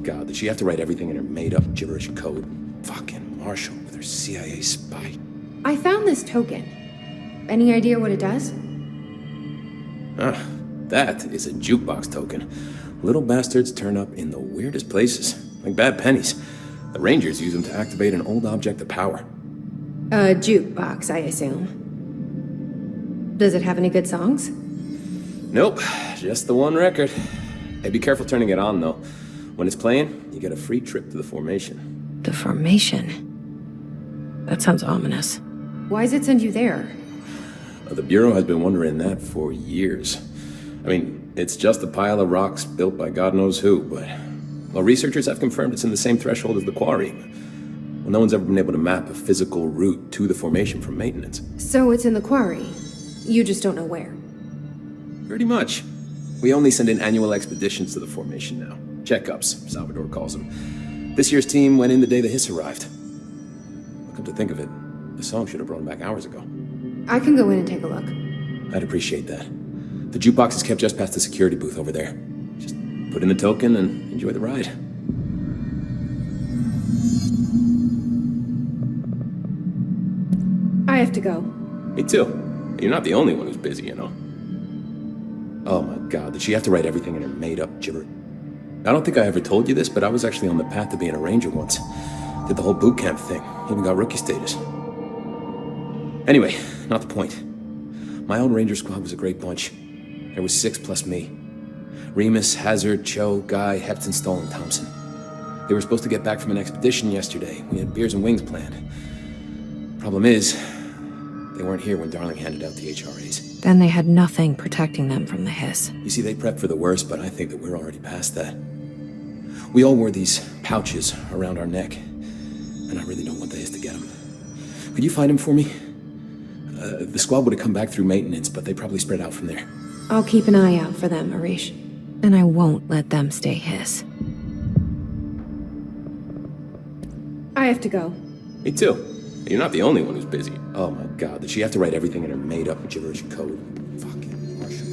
God, did she have to write everything in her made-up gibberish code? Fucking Marshall with her CIA spy. I found this token. Any idea what it does? That is a jukebox token. Little bastards turn up in the weirdest places, like bad pennies. The Rangers use them to activate an old object of power. A jukebox, I assume. Does it have any good songs? Nope, just the one record. Hey, be careful turning it on, though. When it's playing, you get a free trip to the formation. The formation? That sounds ominous. Why does it send you there? The Bureau has been wondering that for years. I mean, it's just a pile of rocks built by God knows who, but... Well, researchers have confirmed it's in the same threshold as the quarry. Well, no one's ever been able to map a physical route to the formation from maintenance. So it's in the quarry. You just don't know where. Pretty much. We only send in annual expeditions to the formation now. Checkups, Salvador calls them. This year's team went in the day the hiss arrived. Come to think of it, the song should have brought him back hours ago. I can go in and take a look. I'd appreciate that. The jukebox is kept just past the security booth over there. Just put in the token and enjoy the ride. I have to go. Me too. You're not the only one who's busy, you know. Oh my God, did she have to write everything in her made-up gibber? I don't think I ever told you this, but I was actually on the path to being a ranger once. Did the whole boot camp thing. Even got rookie status. Anyway, not the point. My old ranger squad was a great bunch. There was 6 plus me. Remus, Hazard, Cho, Guy, Hepton, Stoll, and Thompson. They were supposed to get back from an expedition yesterday. We had beers and wings planned. Problem is, they weren't here when Darling handed out the HRAs. Then they had nothing protecting them from the hiss. You see, they prepped for the worst, but I think that we're already past that. We all wore these pouches around our neck, and I really don't want the hiss to get them. Could you find them for me? The squad would have come back through maintenance, but they probably spread out from there. I'll keep an eye out for them, Arish. And I won't let them stay hiss. I have to go. Me too. You're not the only one who's busy. Oh my God, did she have to write everything in her made-up gibberish code? Fucking Marshall.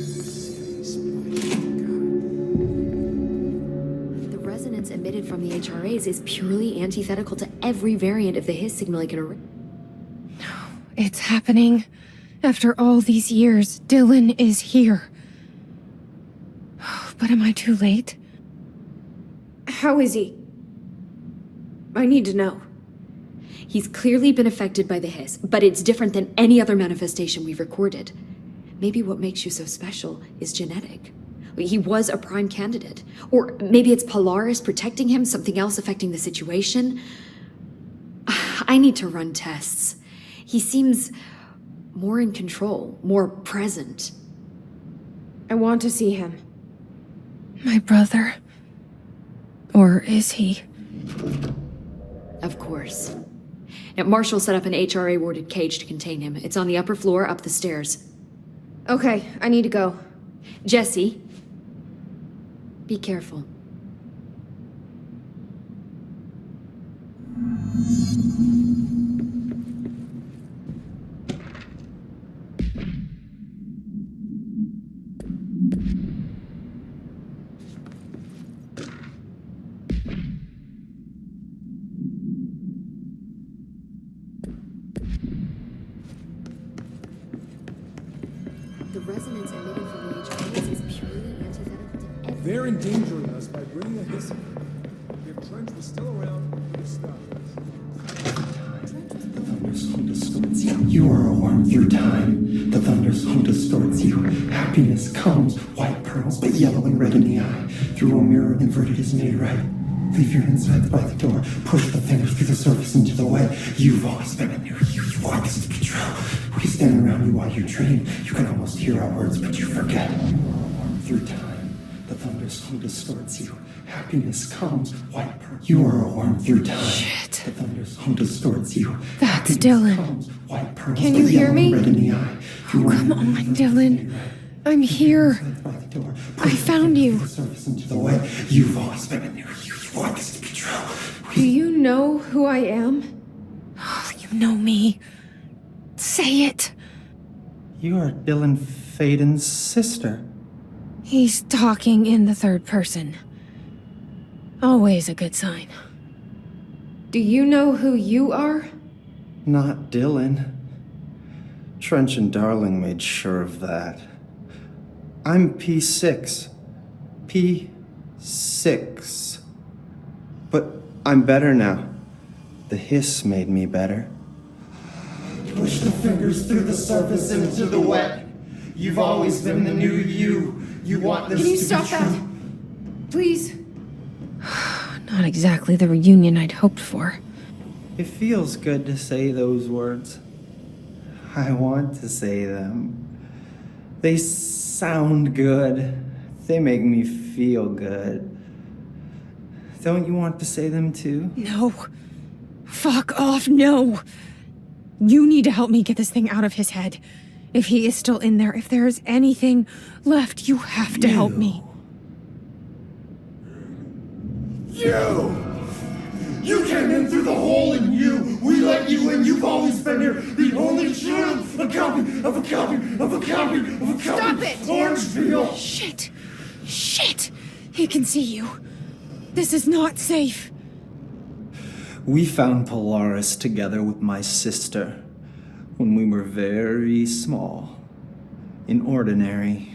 The resonance emitted from the HRAs is purely antithetical to every variant of the hiss signal it can It's happening. After all these years, Dylan is here. But am I too late? How is he? I need to know. He's clearly been affected by the hiss, but it's different than any other manifestation we've recorded. Maybe what makes you so special is genetic. He was a prime candidate. Or maybe it's Polaris protecting him, something else affecting the situation. I need to run tests. He seems more in control, more present. I want to see him. My brother? Or is he? Of course. Now, Marshall set up an HRA-warded cage to contain him. It's on the upper floor, up the stairs. Okay, I need to go. Jesse, be careful. The resonance emitted from the HRAs is purely antithetical to every... They're endangering us by bringing a hiss. If Trench was still around, we would stop The thunder's home distorts you. You are a worm through time. The thunder's home distorts you. Happiness comes, white pearls, but yellow and red in the eye. Through a mirror inverted is made right. Leave your insides by the door. Push the fingers through the surface into the wet. You've always been a new you. You want this to be true. We stand around you while you dream. You can almost hear our words, but you forget. You are a worm through time. The thunder's home distorts you. Happiness comes, white pearl. You are a worm through time. Shit. The thunder's home distorts you. That's Happiness Dylan. comes, white pearls, Can you but hear yellow me? and red in the eye. Oh, come on, Dylan. I'm here. I found you. You've always been a new you. You want this to be true. Do you know who I am? Oh, you know me. Say it. You are Dylan Faden's sister. He's talking in the third person. Always a good sign. Do you know who you are? Not Dylan. Trench and Darling made sure of that. I'm P6. P6. But I'm better now. The hiss made me better. Push the fingers through the surface into the wet. You've always been the new you. You want this Can you to stop be that? true. Please? Not exactly the reunion I'd hoped for. It feels good to say those words. I want to say them. They sound good. They make me feel good. Don't you want to say them too? No. Fuck off, no! You need to help me get this thing out of his head. If he is still in there, if there is anything left, you have to help me. You came in through the hole in you. We let you in. You've always been here. The only truth. A copy of a copy of a copy of a copy. Stop it! Orange peel. Shit! Shit! He can see you. This is not safe. We found Polaris together with my sister when we were very small, in Ordinary,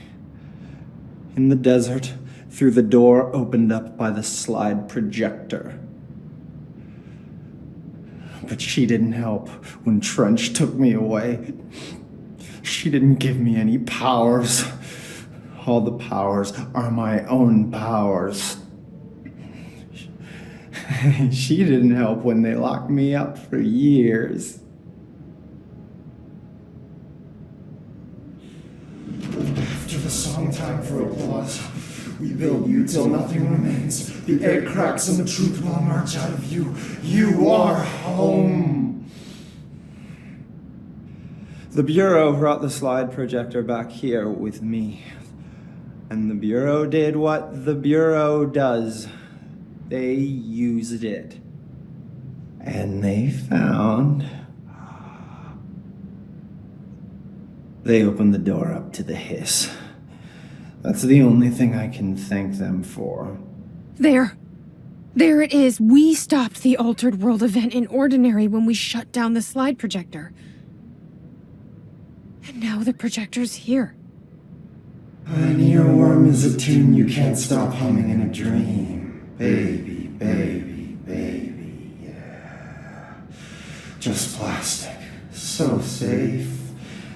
in the desert, through the door opened up by the slide projector. But she didn't help when Trench took me away. She didn't give me any powers. All the powers are my own powers. She didn't help when they locked me up for years. After the song time for applause, we build you till nothing remains. The egg cracks and the truth will emerge out of you. You are home. The Bureau brought the slide projector back here with me. And the Bureau did what the Bureau does. They used it. And they found... They opened the door up to the hiss. That's the only thing I can thank them for. There. There it is. We stopped the Altered World event in Ordinary when we shut down the slide projector. And now the projector's here. An earworm is a tune you can't stop humming in a dream. Baby, baby, baby, yeah. Just plastic. So safe.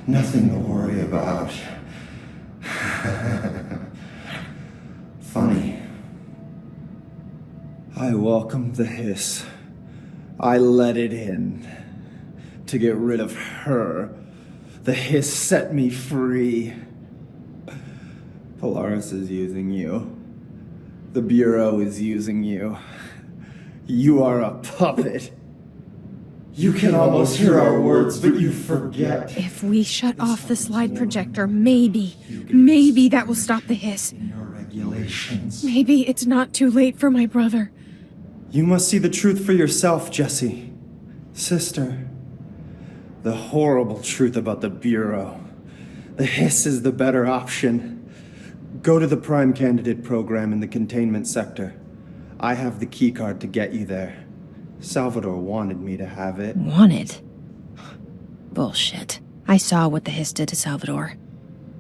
Nothing to worry about. Funny. I welcomed the hiss. I let it in. To get rid of her. The hiss set me free. Polaris is using you. The Bureau is using you. You are a puppet. You can almost hear our words, but you forget. If we shut off the slide projector, maybe that will stop the hiss. In your regulations. Maybe it's not too late for my brother. You must see the truth for yourself, Jesse. Sister. The horrible truth about the Bureau. The hiss is the better option. Go to the Prime Candidate program in the containment sector. I have the keycard to get you there. Salvador wanted me to have it. Wanted? Bullshit. I saw what the hiss did to Salvador.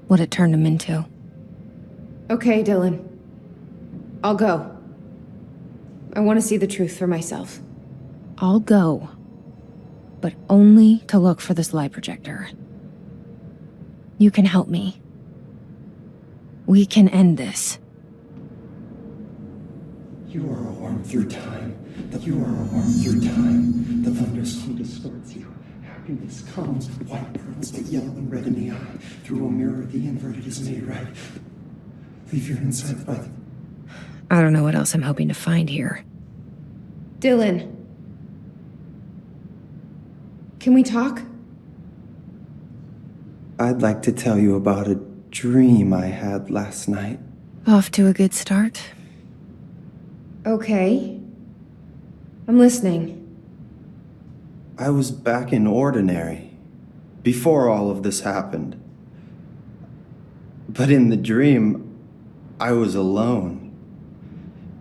What it turned him into. Okay, Dylan. I'll go. I want to see the truth for myself. I'll go. But only to look for the slide projector. You can help me. We can end this. You are a worm through time. You are a worm through time. The thunderstorm distorts you. Happiness comes, white pearls, but yellow and red in the eye. Through a mirror, the inverted is made right. Leave your insides by the... I don't know what else I'm hoping to find here. Dylan. Can we talk? I'd like to tell you about a dream I had last night. Off to a good start. Okay. I'm listening. I was back in Ordinary, before all of this happened. But in the dream, I was alone.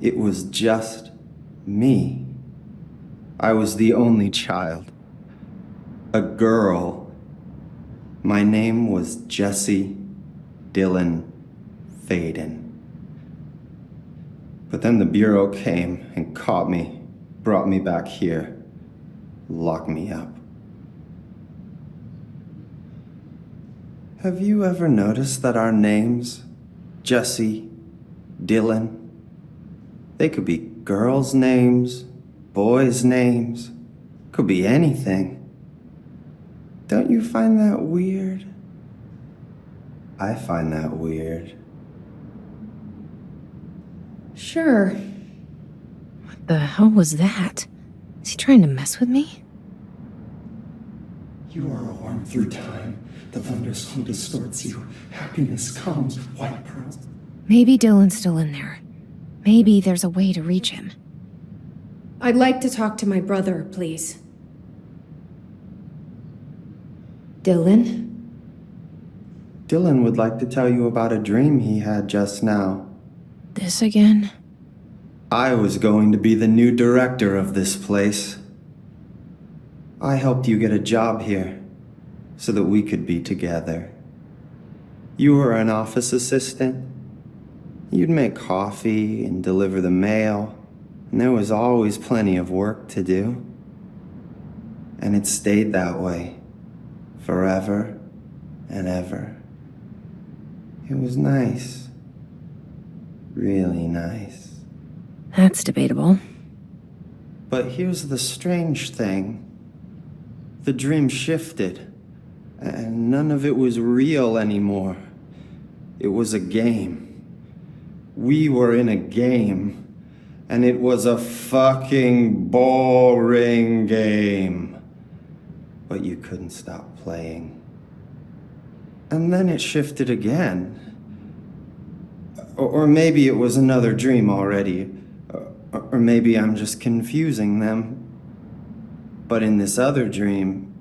It was just Me. I was the only child. A girl. My name was Jesse Dylan Faden. But then the Bureau came and caught me, brought me back here, locked me up. Have you ever noticed that our names, Jesse, Dylan, they could be girls' names, boys' names, could be anything. Don't you find that weird? I find that weird. Sure. What the hell was that? Is he trying to mess with me? You are a worm through time. The thunderstorm distorts you. Happiness comes, white pearls. Maybe Dylan's still in there. Maybe there's a way to reach him. I'd like to talk to my brother, please. Dylan? Dylan would like to tell you about a dream he had just now. This again? I was going to be the new director of this place. I helped you get a job here so that we could be together. You were an office assistant. You'd make coffee and deliver the mail, and there was always plenty of work to do. And it stayed that way, forever and ever. It was nice. Really nice. That's debatable. But here's the strange thing. The dream shifted, and none of it was real anymore. It was a game. We were in a game, and it was a fucking boring game. But you couldn't stop playing. And then it shifted again. Or maybe it was another dream already. Or maybe I'm just confusing them. But in this other dream,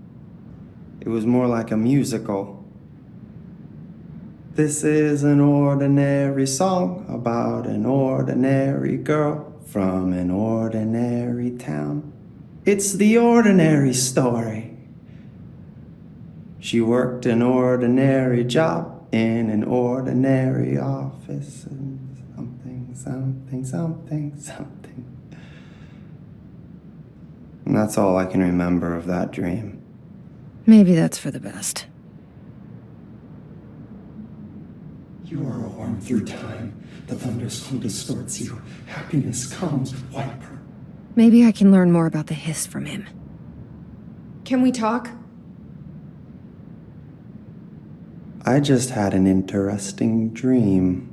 it was more like a musical. This is an ordinary song about an ordinary girl from an ordinary town. It's the ordinary story. She worked an ordinary job in an ordinary office and something. And that's all I can remember of that dream. Maybe that's for the best. You are a worm through time. The thunderstorm distorts you. Happiness comes, white pearl. Maybe I can learn more about the hiss from him. Can we talk? I just had an interesting dream.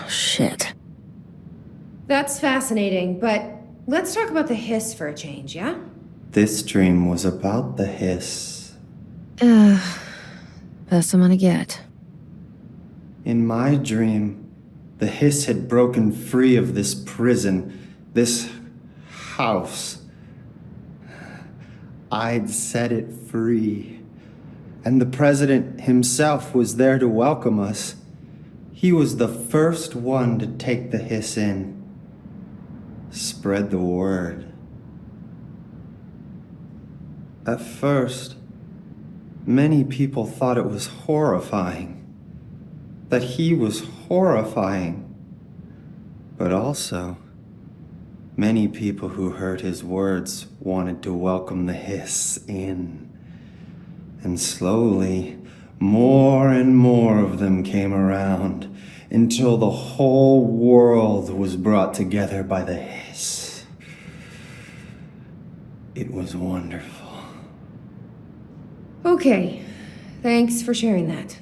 Shit. That's fascinating, but let's talk about the hiss for a change, yeah? This dream was about the hiss. Best I'm gonna get. In my dream, the hiss had broken free of this prison, this house. I'd set it free. And the president himself was there to welcome us. He was the first one to take the hiss in. Spread the word. At first, many people thought it was horrifying. That he was horrifying. But also, many people who heard his words wanted to welcome the hiss in. And slowly, more and more of them came around until the whole world was brought together by the hiss. It was wonderful. Okay. Thanks for sharing that.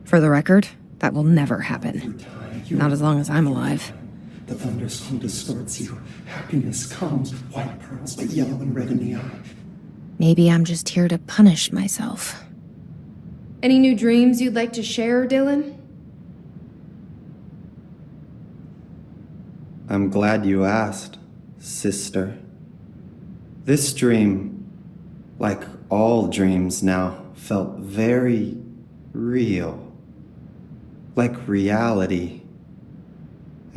For the record, that will never happen. Through time, you Not are as long as I'm alive. The thunderstorm distorts you. Happiness comes, white pearls, but yellow and red in the eye. Maybe I'm just here to punish myself. Any new dreams you'd like to share, Dylan? I'm glad you asked, sister. This dream, like all dreams now, felt very real. Like reality.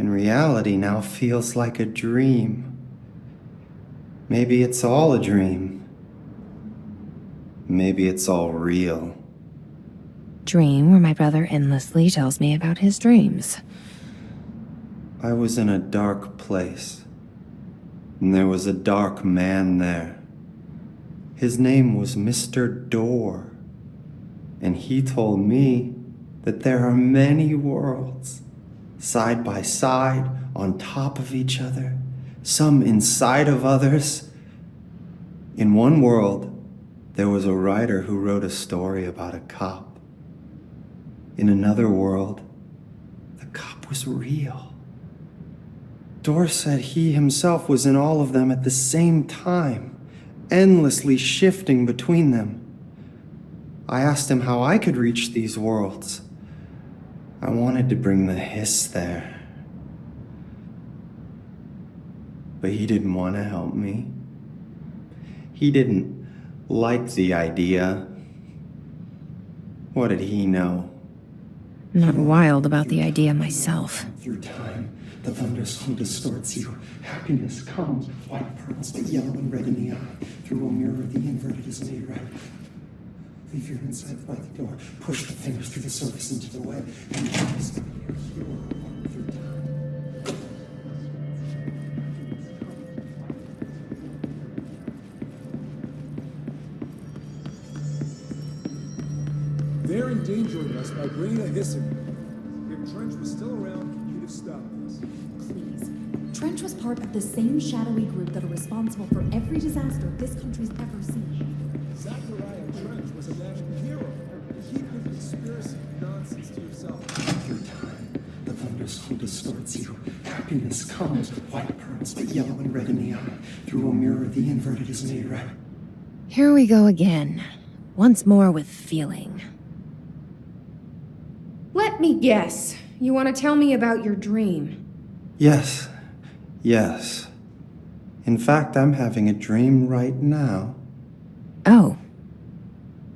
And reality now feels like a dream. Maybe it's all a dream. Maybe it's all real. Dream where my brother endlessly tells me about his dreams. I was in a dark place, and there was a dark man there. His name was Mr. Door, and he told me that there are many worlds, side by side, on top of each other, some inside of others. In one world, there was a writer who wrote a story about a cop. In another world, the cop was real. Door said he himself was in all of them at the same time, endlessly shifting between them. I asked him how I could reach these worlds. I wanted to bring the hiss there. But he didn't want to help me. He didn't like the idea. What did he know? I'm not wild about the idea myself. Through time, the thunderstorm distorts you. Happiness comes, white pearls, but yellow and red in the eye. Through a mirror, the inverted is made right. Leave your inside by the door. Push the fingers through the surface into the web. And you always got your hero walk through time. They're endangering us by bringing a hiss in. If Trench was still around, he'd have stopped this. Please. Trench was part of the same shadowy group that are responsible for every disaster this country's ever seen. Zachariah Trench was a national hero. Keep your conspiracy nonsense to yourself. Through time, the thunderstorm distorts you. Happiness comes, white pearls, but yellow and red in the eye. Through a mirror, the inverted is made right. Here we go again. Once more with feeling. Let me guess. You want to tell me about your dream? Yes. In fact, I'm having a dream right now. Oh.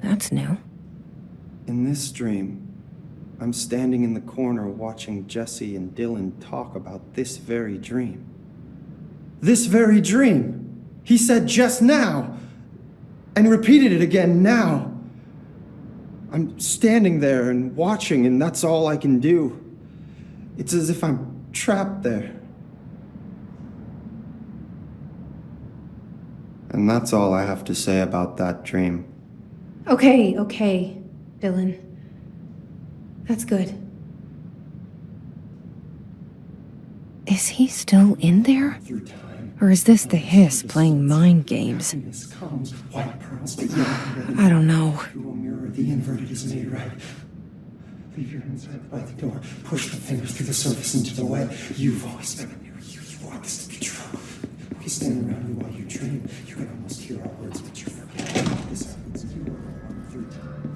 That's new. In this dream, I'm standing in the corner watching Jesse and Dylan talk about this very dream. This very dream! He said just now! And repeated it again now! I'm standing there and watching, and that's all I can do. It's as if I'm trapped there. And that's all I have to say about that dream. Okay, Dylan. That's good. Is he still in there? Through time, Or is this the hiss playing mind games? happiness comes, white pearls, but yellow and red in the I don't know. Through a mirror, the inverted is made right. Leave your inside by the door. Push the fingers through the surface into the web. You've always been a mirror. You want this to be true. We stand around you while you dream. You can almost hear our words, but you forget. This happens. You are one through time.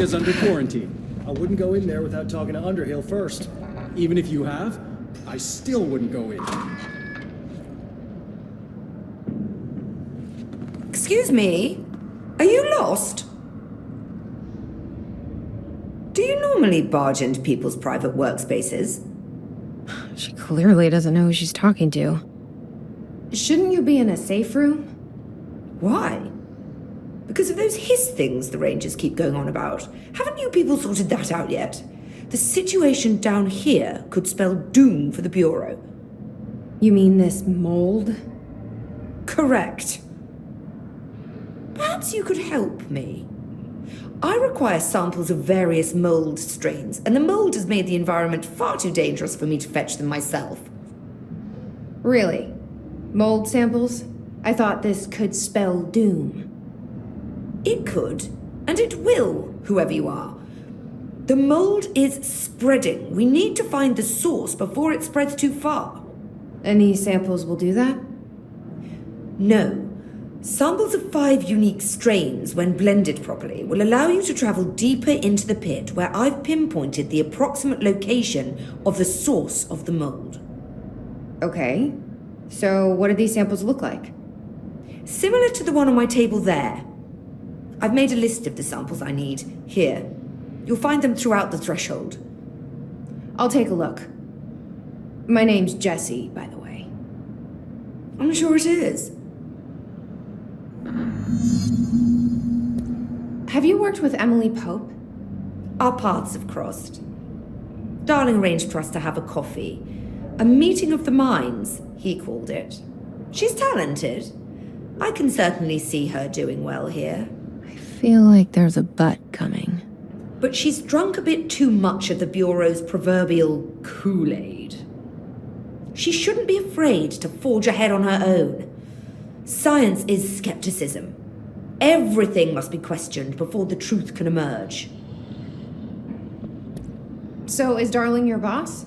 area's under quarantine. I wouldn't go in there without talking to Underhill first. Even if you have, I still wouldn't go in. Excuse me? Are you lost? Do you normally barge into people's private workspaces? She clearly doesn't know who she's talking to. Shouldn't you be in a safe room? Why? Because of those hiss things the Rangers keep going on about. Haven't you people sorted that out yet? The situation down here could spell doom for the Bureau. You mean this mold? Correct. Perhaps you could help me. I require samples of various mold strains, and the mold has made the environment far too dangerous for me to fetch them myself. Really? Mold samples? I thought this could spell doom. It could, and it will, whoever you are. The mold is spreading. We need to find the source before it spreads too far. And these samples will do that? No. Samples of 5 unique strains, when blended properly, will allow you to travel deeper into the pit where I've pinpointed the approximate location of the source of the mold. Okay. So what do these samples look like? Similar to the one on my table there. I've made a list of the samples I need. Here. You'll find them throughout the threshold. I'll take a look. My name's Jessie, by the way. I'm sure it is. Have you worked with Emily Pope? Our paths have crossed. Darling arranged for us to have a coffee. A meeting of the minds, he called it. She's talented. I can certainly see her doing well here. I feel like there's a but coming. But she's drunk a bit too much of the Bureau's proverbial Kool-Aid. She shouldn't be afraid to forge ahead on her own. Science is skepticism. Everything must be questioned before the truth can emerge. So is Darling your boss?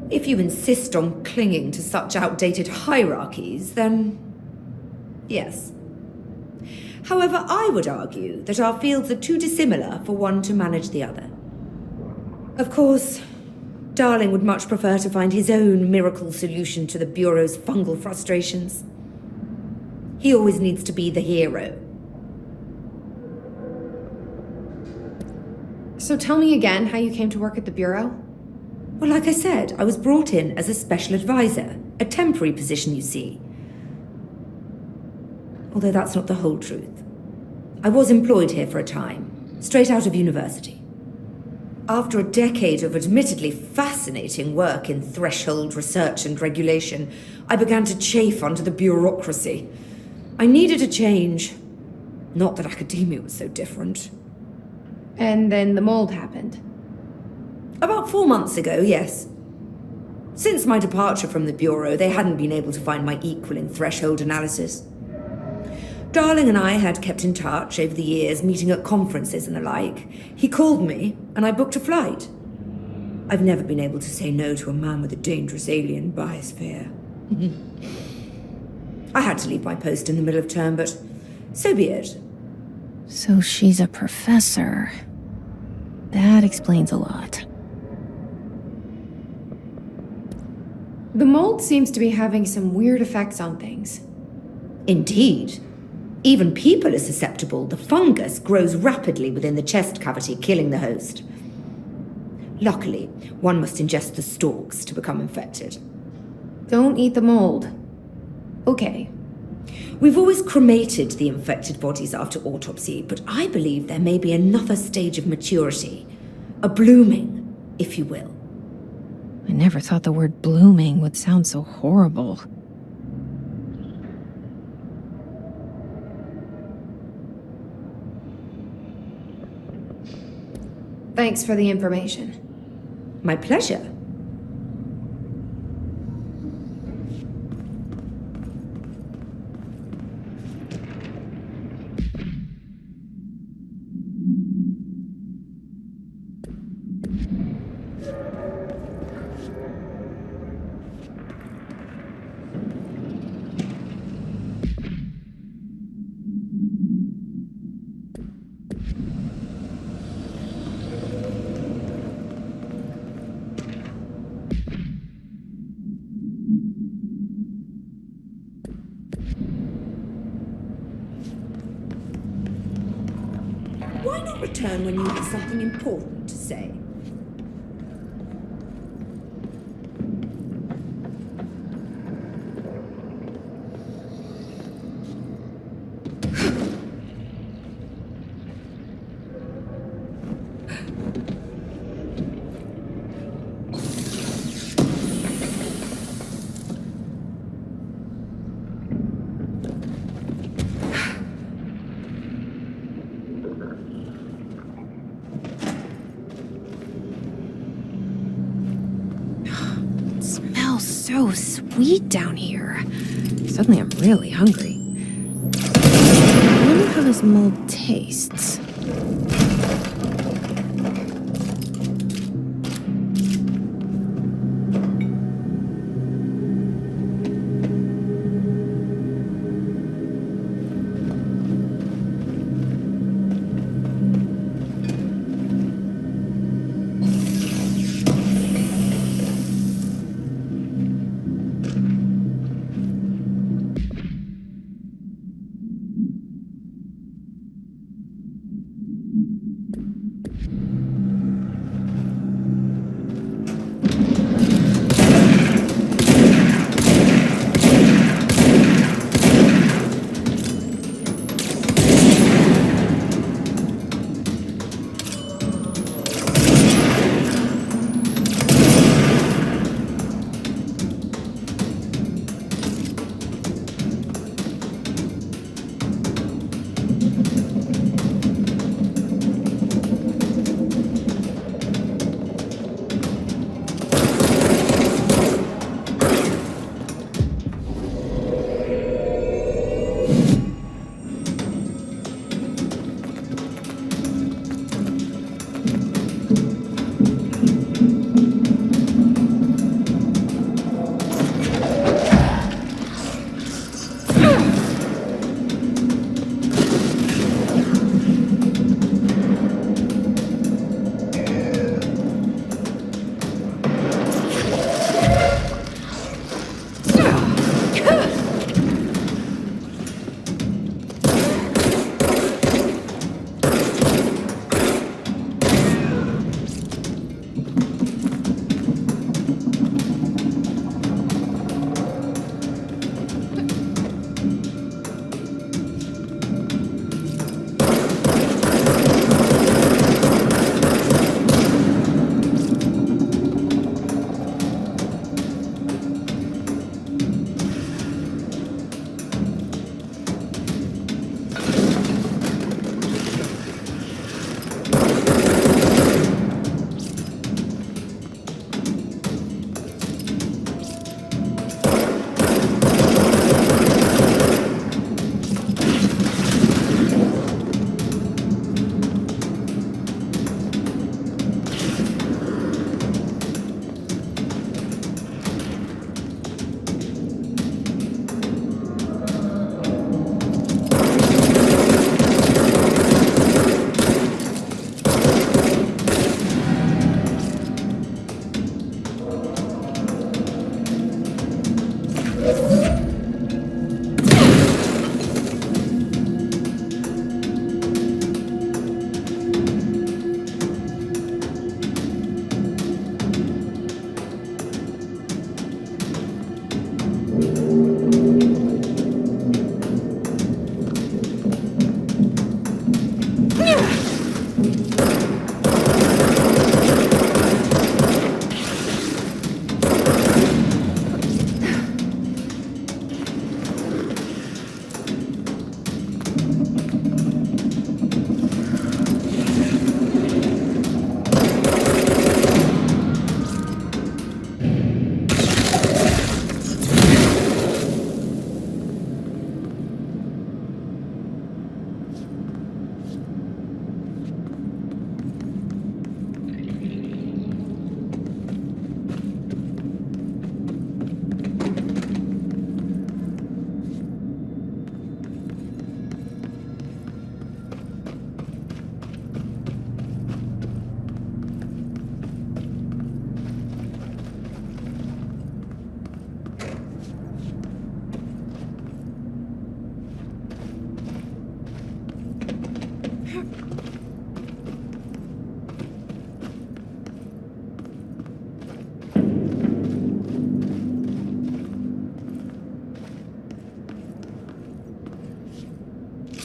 If you insist on clinging to such outdated hierarchies, then yes. However, I would argue that our fields are too dissimilar for one to manage the other. Of course, Darling would much prefer to find his own miracle solution to the Bureau's fungal frustrations. He always needs to be the hero. So tell me again how you came to work at the Bureau? Well, like I said, I was brought in as a special advisor, a temporary position, you see. Although that's not the whole truth. I was employed here for a time, straight out of university. After a decade of admittedly fascinating work in threshold research and regulation, I began to chafe under the bureaucracy. I needed a change. Not that academia was so different. And then the mold happened. About 4 months ago, yes. Since my departure from the Bureau, they hadn't been able to find my equal in threshold analysis. Darling and I had kept in touch over the years, meeting at conferences and the like. He called me, and I booked a flight. I've never been able to say no to a man with a dangerous alien biosphere. I had to leave my post in the middle of term, but so be it. So she's a professor. That explains a lot. The mold seems to be having some weird effects on things. Indeed. Even people are susceptible. The fungus grows rapidly within the chest cavity, killing the host. Luckily, one must ingest the stalks to become infected. Don't eat the mold. Okay. We've always cremated the infected bodies after autopsy, but I believe there may be another stage of maturity. A blooming, if you will. I never thought the word blooming would sound so horrible. Thanks for the information. My pleasure. Why not return when you have something important to say? Smells so sweet down here. Suddenly I'm really hungry. I wonder how this mold tastes.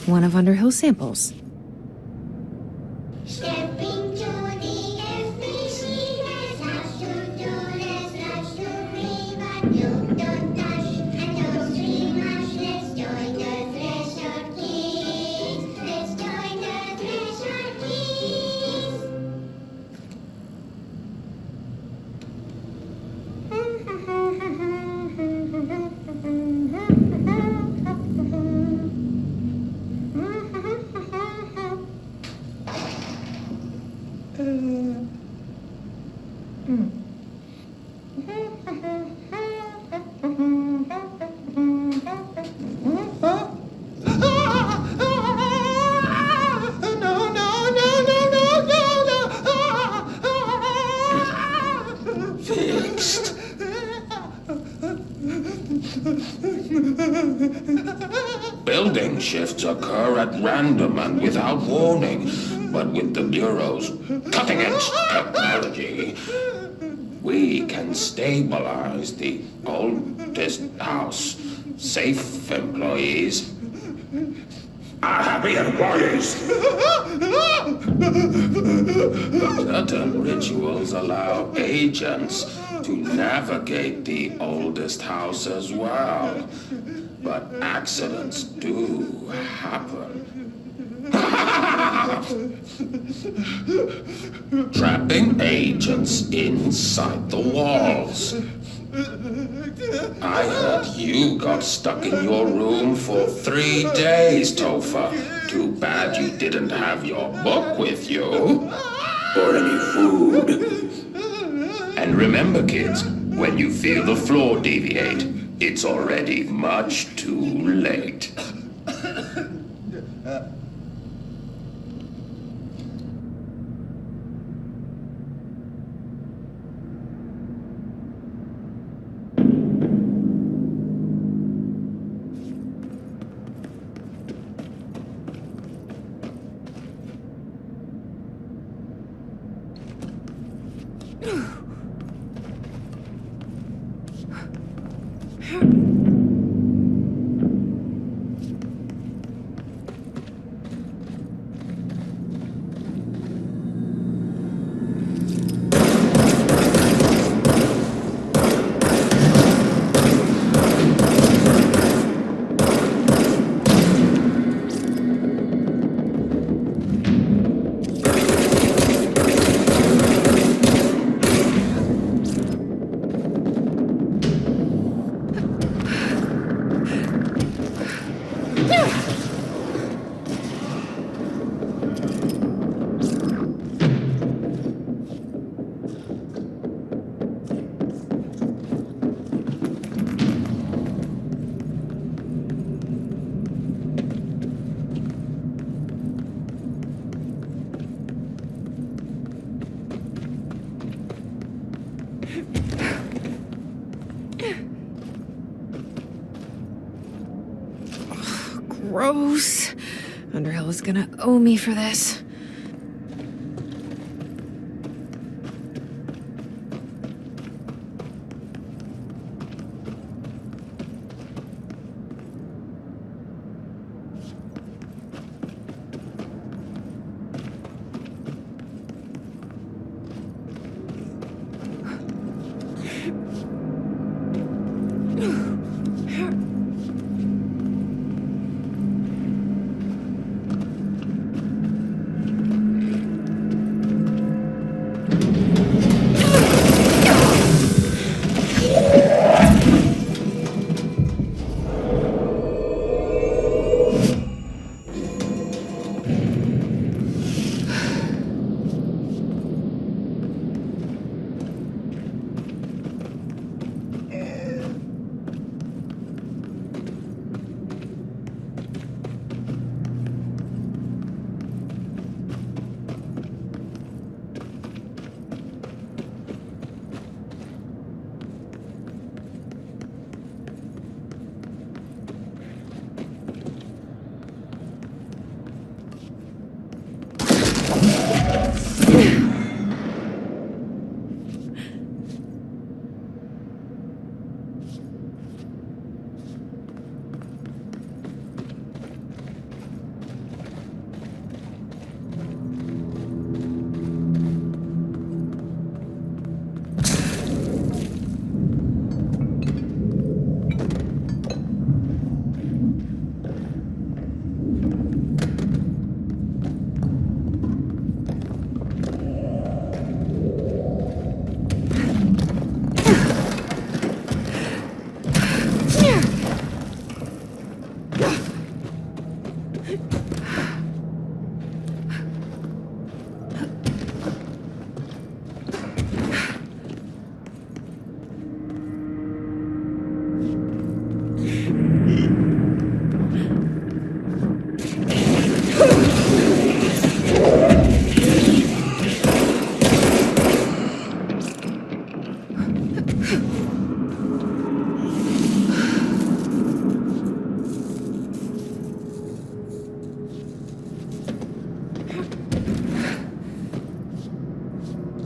One of Underhill's samples. Stepping to the FBC, there's lots to do, there's lots to read, but don't touch and don't stream much. Let's join the Threshold Kids. Let's join the Threshold Kids. Fixed. Building shifts occur at random and without warning, but with the Bureau's cutting-edge technology, we can stabilize the oldest house. Safe employees are happy employees. Certain rituals allow agents to navigate the oldest house as well, but accidents do happen. Trapping agents inside the walls. I heard you got stuck in your room for 3 days, Topher. Too bad you didn't have your book with you. Or any food. And remember, kids, when you feel the floor deviate, it's already much too late. Gross. Underhill is gonna owe me for this.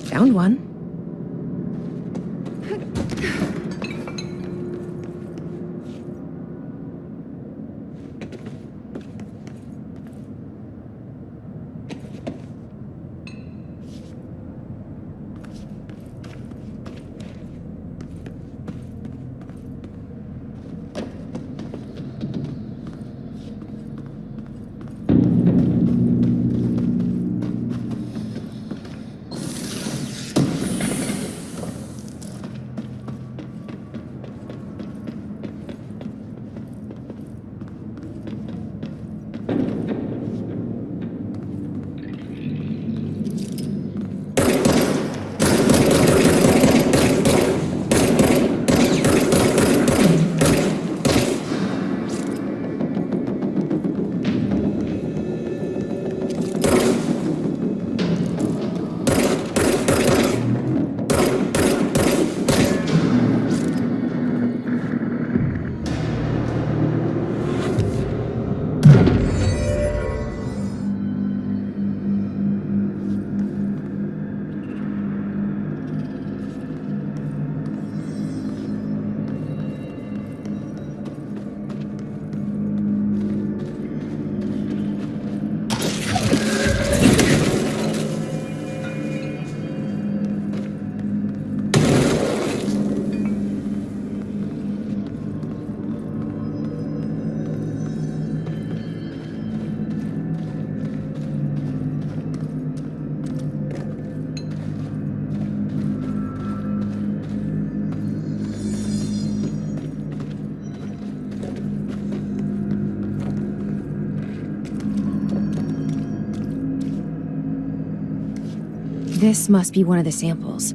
Found one. This must be one of the samples.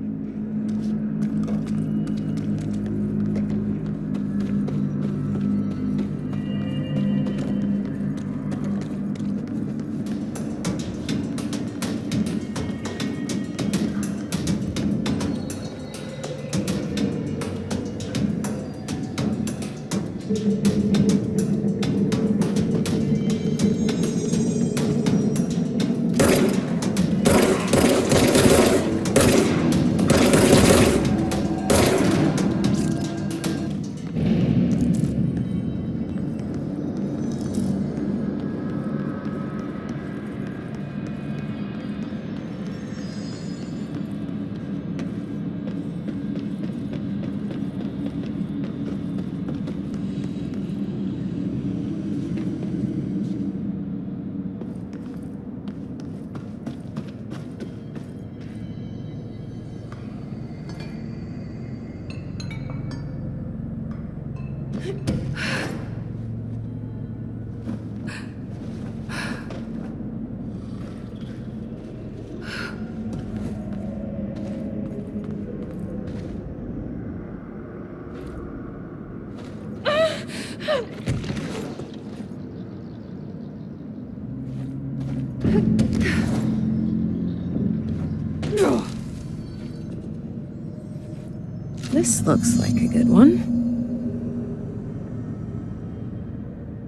This looks like a good one.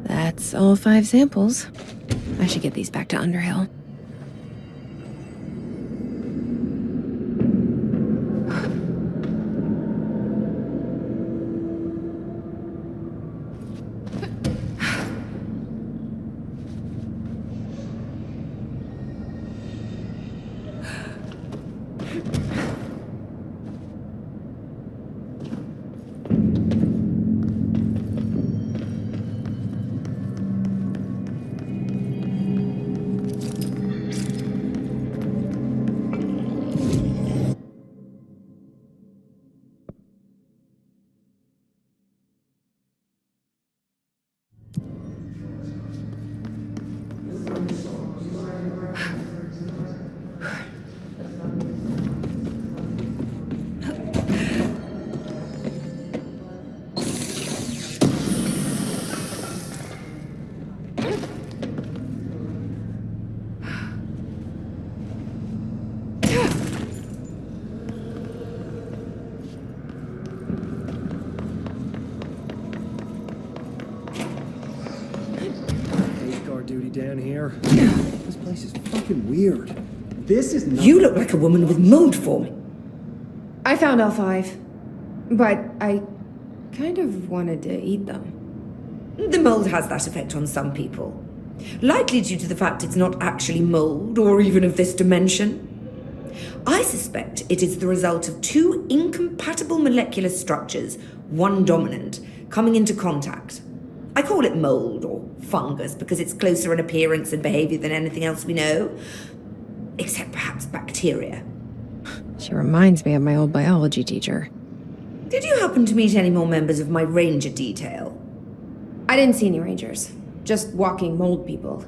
That's all 5 samples. I should get these back to Underhill. Guard duty down here. This place is fucking weird. This is not. You look like a woman with mold forming. I found all 5, but I kind of wanted to eat them. The mold has that effect on some people. Likely due to the fact it's not actually mold or even of this dimension. I suspect it is the result of 2 incompatible molecular structures, one dominant, coming into contact. I call it mold or fungus because it's closer in appearance and behavior than anything else we know. Except perhaps bacteria. She reminds me of my old biology teacher. Did you happen to meet any more members of my ranger detail? I didn't see any rangers. Just walking mold people.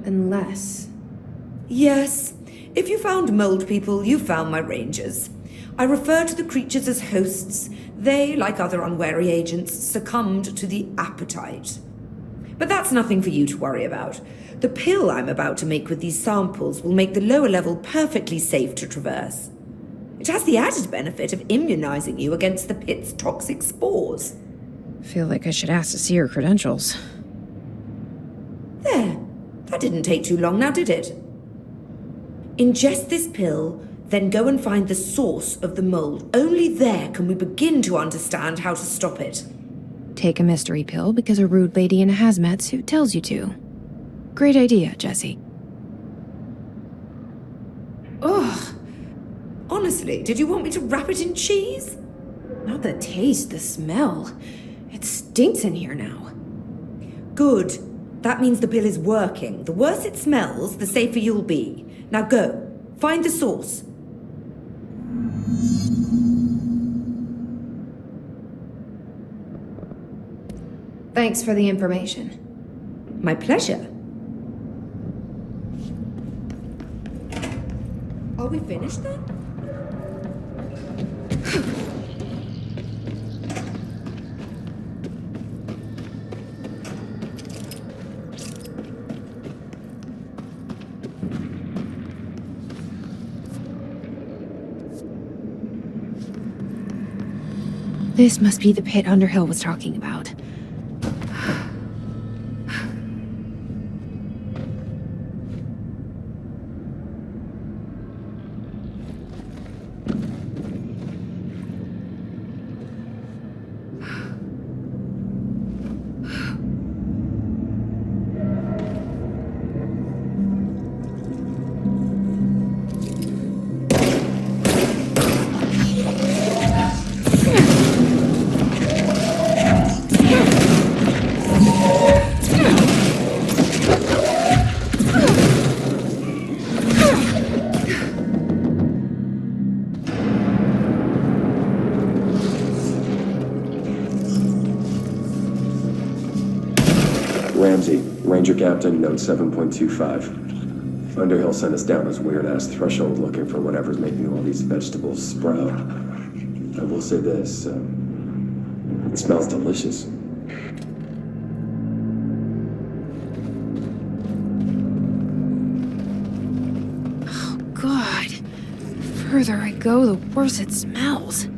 Unless... Yes. If you found mold people, you found my rangers. I refer to the creatures as hosts. They, like other unwary agents, succumbed to the appetite. But that's nothing for you to worry about. The pill I'm about to make with these samples will make the lower level perfectly safe to traverse. It has the added benefit of immunizing you against the pit's toxic spores. Feel like I should ask to see her credentials. There. That didn't take too long now, did it? Ingest this pill, then go and find the source of the mold. Only there can we begin to understand how to stop it. Take a mystery pill because a rude lady in a hazmat suit tells you to. Great idea, Jesse. Ugh. Honestly, did you want me to wrap it in cheese? Not the taste, the smell. It stinks in here now. Good. That means the pill is working. The worse it smells, the safer you'll be. Now go. Find the source. Thanks for the information. My pleasure. Are we finished then? This must be the pit Underhill was talking about. Ramsey, Ranger Captain, note 7.25. Underhill sent us down this weird-ass threshold looking for whatever's making all these vegetables sprout. I will say this, it smells delicious. Oh, God. The further I go, the worse it smells.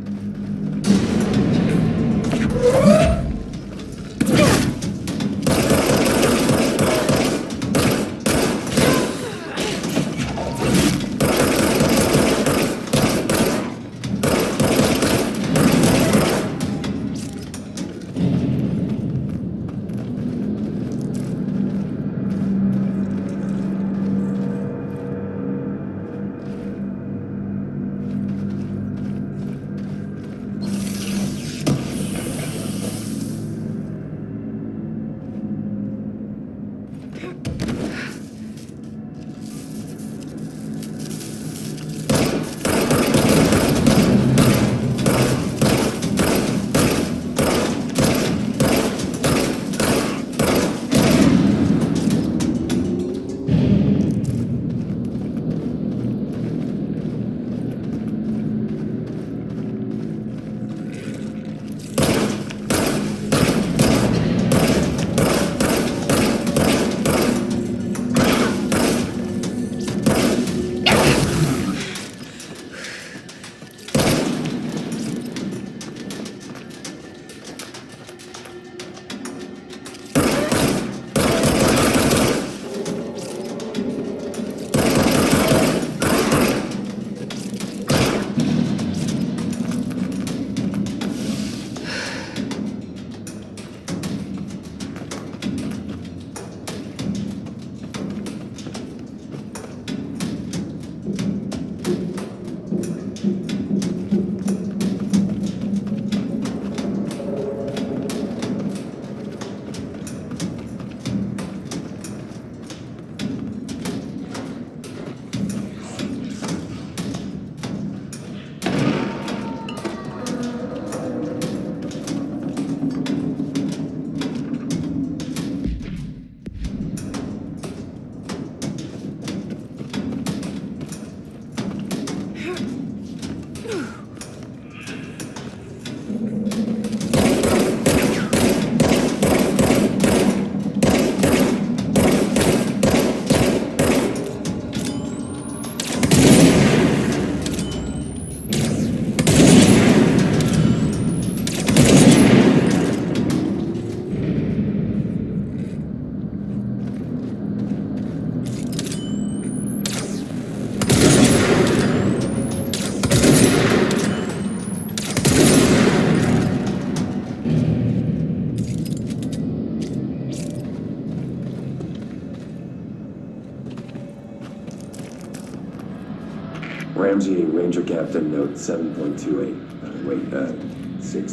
Ramsey, Ranger Captain, note 7.28. Wait, 6,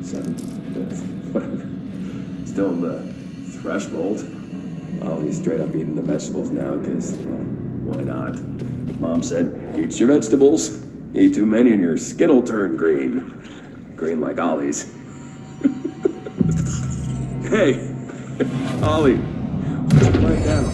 7, whatever. Still in the threshold. Ollie's straight up eating the vegetables now, because, why not? Mom said, eat your vegetables. Eat too many and your skin will turn green. Green like Ollie's. Hey, Ollie, right down.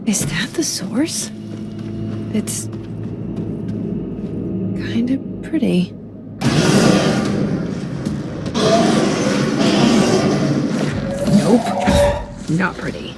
Is that the source? It's kind of pretty. Nope. Not pretty.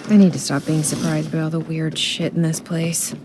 I need to stop being surprised by all the weird shit in this place.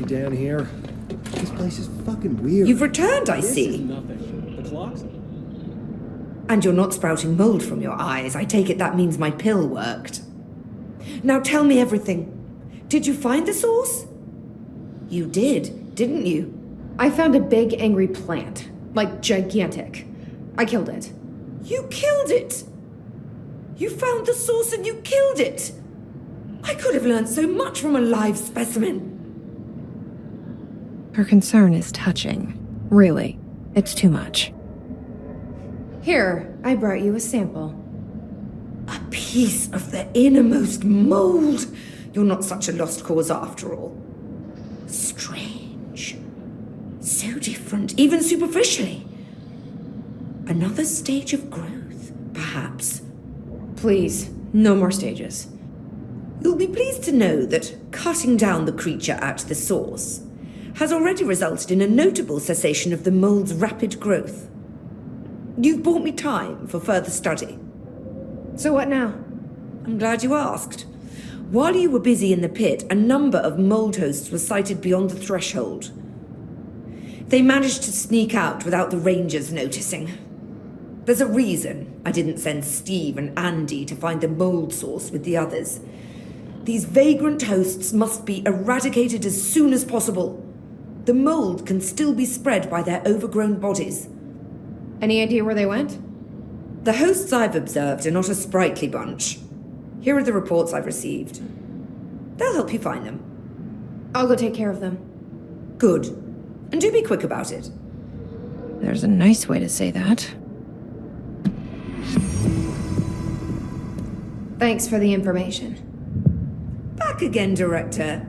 Down here. This place is fucking weird. You've returned, I This see. is nothing. The clock's... And you're not sprouting mold from your eyes. I take it that means my pill worked. Now tell me everything. Did you find the source? You did, didn't you? I found a big, angry plant. Like, gigantic. I killed it. You killed it! You found the source and you killed it! I could have learned so much from a live specimen. Her concern is touching. Really, it's too much. Here, I brought you a sample. A piece of the innermost mold. You're not such a lost cause after all. Strange. So different, even superficially. Another stage of growth, perhaps. Please, no more stages. You'll be pleased to know that cutting down the creature at the source has already resulted in a notable cessation of the mold's rapid growth. You've bought me time for further study. So what now? I'm glad you asked. While you were busy in the pit, a number of mold hosts were sighted beyond the threshold. They managed to sneak out without the Rangers noticing. There's a reason I didn't send Steve and Andy to find the mold source with the others. These vagrant hosts must be eradicated as soon as possible. The mold can still be spread by their overgrown bodies. Any idea where they went? The hosts I've observed are not a sprightly bunch. Here are the reports I've received. They'll help you find them. I'll go take care of them. Good. And do be quick about it. There's a nice way to say that. Thanks for the information. Back again, Director.